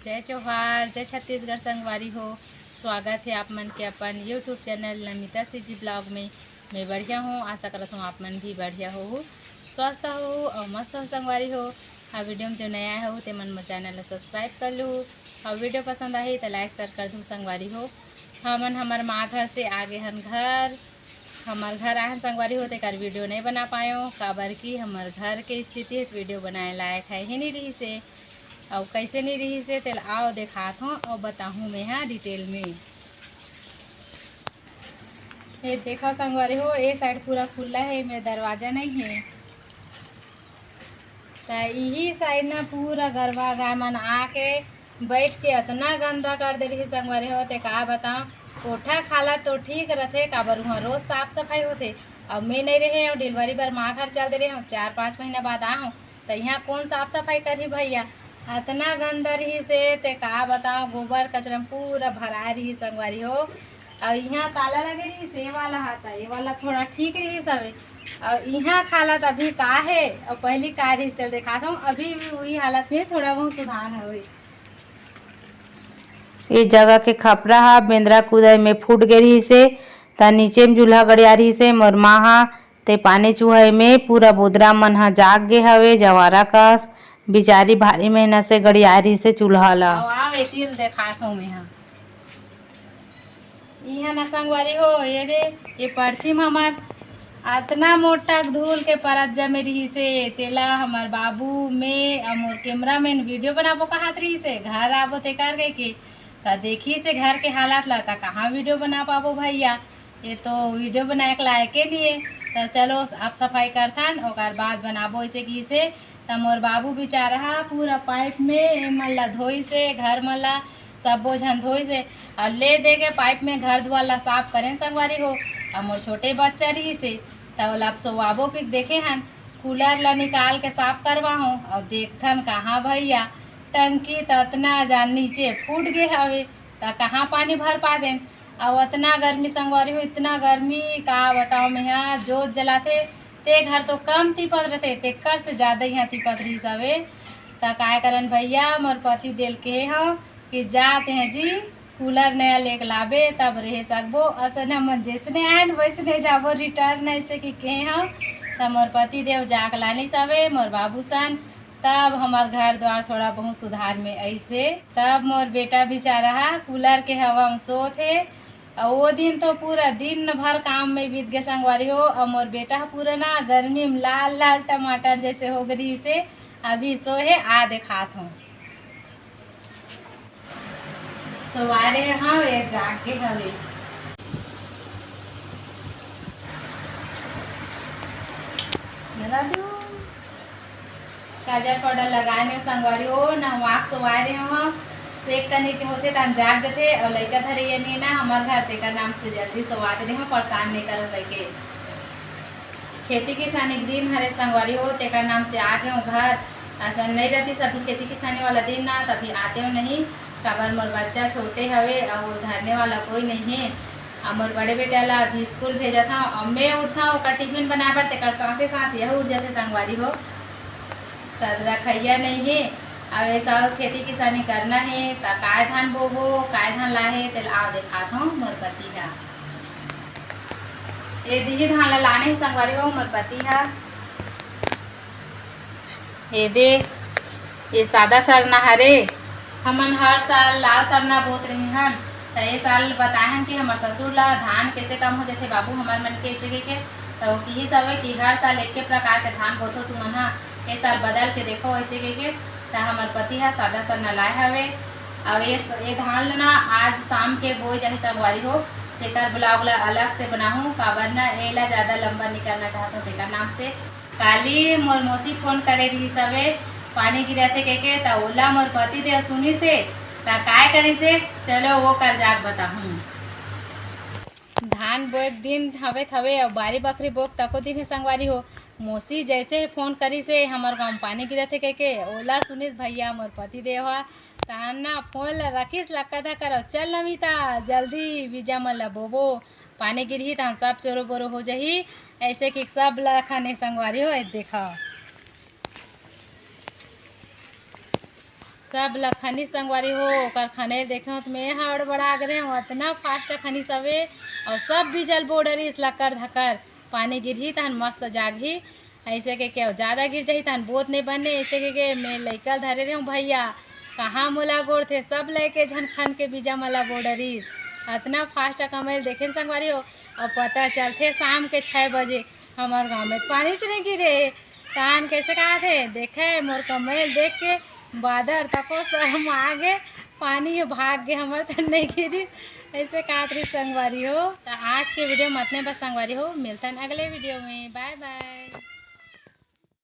जय जोहार, जय छत्तीसगढ़ संगवारी हो। स्वागत है आप मन के अपन YouTube channel Namita CG blog में। मैं बढ़िया हूँ, आशा करता हूँ आप मन भी बढ़िया हो, स्वस्थ हो और मस्त हो संगवारी हो। हाँ, वीडियो में जो नया हो तो मन चैनल सब्सक्राइब कर लो और वीडियो पसंद आई तो लाइक शेयर कर दूँ संगवारी हो। हमन हमार माँ घर से आगे हन घर, हमार घर आए संगवारी हो तेकर वीडियो नहीं बना पायो काबर की हमार घर के स्थिति है वीडियो बनाए लायक है ही नहीं रही से। और कैसे नहीं रही से तेल आओ दिखात हूँ और बताहूँ मैं हाँ डिटेल में। ये देखो संगवारी हो, ये साइड पूरा खुला है, मेरा दरवाजा नहीं है तो यही साइड ना पूरा गरबा गाय मन आके बैठ के इतना गंदा कर दे रही संगवारी हो। ते का बताऊँ, कोठा खाला तो ठीक रहते काबर वहाँ रोज साफ सफाई होते। अब मैं नहीं रहे और डिलीवरी बार माँ घर चल दे रहे हूँ, 4-5 महीना बाद आ हूँ तो यहाँ कौन साफ सफाई करी भैया। इतना गंदा रही से ते का बताऊँ, गोबर कचरा पूरा भरा रही संगवारी हो। और यहाँ ताला लगे रही से वाला हाथा, ये वाला थोड़ा ठीक रही सब। और यहाँ हालत अभी का है और पहली का रिश्ते दिखाता हूँ, अभी भी वही हालत में थोड़ा बहुत सुधार है। ये जगह के खपरा हा बेंद्रा कुदय में फूट गे रही से ता नीचे में चूल्हा गड़िया रही से मोर माँ हा ते पानी चूहे में पूरा बोदरा मन हा जाग गे हवे जवारा कस बिचारी भारी मेहनत से गड़िया रही से चूल्हा ला। दिखाता हूँ मैं यहाँ ना संगवारी हो। ये रे ये पश्चिम हमार इतना मोटा धूल के परत जमे रही से तेला हमार बाबू में और मोर कैमरा मैन वीडियो बनाबो कहात रही से घर आबो ते कर गए के ता देखी से घर के हालात ला ता कहाँ वीडियो बना पाबो भैया। ये तो वीडियो बनाए के लायक के लिए तो चलो साफ सफाई करथन और बाद बनाबो ऐसे की से। तो मोर बाबू बेचारा पूरा पाइप में मल्ला धोई से घर मल्ला सब बोझन धोई से और ले दे के पाइप में घर द्वार साफ करें संगवारी हो। और मोर छोटे बच्चा रही से तब लब सोवाबो के देखे हन कूलर ला निकाल के साफ करवा हूँ और देखथन कहाँ भैया टंकी तो इतना जान नीचे फूट गए हवे तो कहाँ पानी भर पा दें। और इतना गर्मी संगवारी हो, इतना गर्मी का बताओ मैं यहाँ जोत जलाते ते घर तो कम तिपत रहते तेकर से ज़्यादा यहाँ तिपत रही सवे। तो काय करन भैया मोर पति दिल के हो कि जाते हैं जी कूलर नया लेके लाबे तब रह सकबो। असन हम जैसने आए वैसने जाबो रिटर्न ऐसे कि के हम तब मोर पति देव जाक लानी सवे मोर बाबू सन तब हमार घर द्वार थोड़ा बहुत सुधार में ऐसे। तब मोर बेटा बेचारा कूलर के हवा में सोते और वो दिन तो पूरा दिन भर काम में बीत गए संगवारी हो। और मोर बेटा पूरा ना गर्मी में लाल लाल टमाटर जैसे हो गई से अभी सोहे आ दिखात हूँ सवारे हवे जाके हवे। काजल पाउडर लगाने संगवारी हो ना वाक सवारे हम सेक करने के होते तो हम जाग देते और लड़का धरे ये नहीं ना हमारे घर ते का नाम से जल्दी सवाद रहे हम परेशान नहीं करो करके। खेती किसानी के दिन हरे संगवारी हो ते का नाम से आ गए घर ऐसा नहीं रहती सभी खेती किसानी वाला दिन ना तभी आते हो नहीं काबर मोर बच्चा छोटे हवे और धरने वाला कोई नहीं है। और मोर बड़े बेटा ला अभी स्कूल भेजा था और मैं उठा और टिफिन बना पर तेकर साथ साथ यह उठ जाते संगवारी हो तद रखैया नहीं है। अब ऐसा खेती किसानी करना है तो काय धान बोबो काय धान लाहे तेल आओ दिखात हूँ मोर पति है। ये दीदी धान ला लाने ही संगवारी हो मोर पति है। ये दे ये सादा सरना हरे हमन हर साल लाल सरना बोत रहे हन तो ये साल बताए कि हमार ससुर ला धान कैसे कम हो जाते बाबू हमार मन के ऐसे के तो की सब है कि हर साल एक प्रकार के धान बोथो तुमन हाँ ये साल बदल के देखो ऐसे के तो हमार पति है सादा सरना लाए हवे। अब ये धान ना आज शाम के बोए जाए संगवारी हो तेकर ब्लॉग ला अलग से बनाऊँ काबर ना ये ला ज़्यादा लंबा निकालना चाहता हूँ तेकर नाम से। काली मोर मौसी फोन करे रही सवे पानी गिरा थे के तो ओला मोर पति देव सुनी से ता काय करी से चलो वो कर जाक बताऊँ। धान बोए दिन हवे थवे और बारी बकरी बोक तको दिन है संगवारी हो मौसी जैसे फोन करी से हमार गाँव पानी गिरा थे के ओला सुनिस भैया मोर पति देव ताना फोन ला रखिस लक्का था करो चल नमिता जल्दी बीजा मन ला बोबो पानी गिरही तो सब चोरो बोरो हो जाही ऐसे कि सब ला खाने संगवारी हो देखा सब लखनी संगवारी हो ओकर खने देखे हो तो मैं हड़बड़ा गए हो इतना फास्ट खनी सवे और सब भी जल बोडरी लकर धकर पानी गिरही तहन मस्त जागही ऐसे के क्या ज़्यादा गिर जाही तहन बोत नहीं बने ऐसे के मैं लैकल धरे रहे हूँ भैया कहाँ मोला गोड़ थे सब लेके झन खन के बीजा मला बोडरी इतना फास्ट कमैल देखे संगवारी हो और पता चलते शाम के 6 बजे हमारे गांव में पानी च नहीं गिरे तहन कैसे कहा थे देखे मोर कमैल देख के बादर तको शर्म आगे पानी भाग गए हमारे तो नहीं गिरी ऐसे कहा थी संगवारी हो। तो आज के वीडियो में इतने बस संगवारी हो मिलता है अगले वीडियो में बाय बाय।